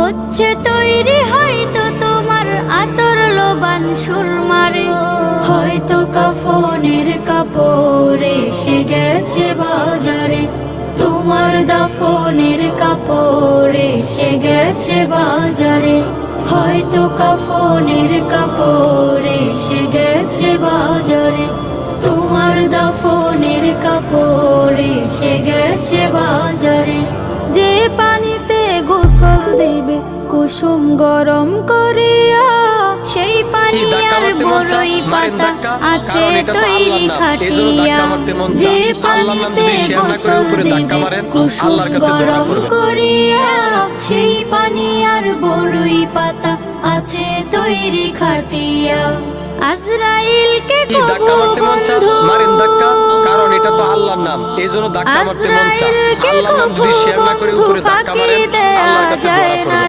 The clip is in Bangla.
হচ্ছে তৈরি হয়তো তোমার আতর লোবান সুরমারে, হয়তো কাফনের কাপড় এসে গেছে বাজারে, তোমার দাফনের কাপড় এসে গেছে বাজারে, হয়তো কাফনের কাপড় এসে গেছে বাজারে, তোমার দাফনের কাপড় এসে গেছে বাজারে। যে পানিতে গোসল দিবে কুসুম গরম করিয়া, সেই পানি আর বড়ই পাতা আছে তৈরি খাটিয়া, যে পানিতে গোসল দিবে কুসুম গরম করিয়া, সেই পানি আর বড়ই পাতা আছে তৈরি খাটিয়া। আজরাইলকে কবু বন্ধু, কারণ এটা তো আল্লাহর নাম, এইজন্য ধাক্কা মারতে মন চায়। আল্লাহর নাম যদি শেয়ার না করে উপরে ধাক্কা মারেন, আল্লাহর কাছে দোয়া করবেন।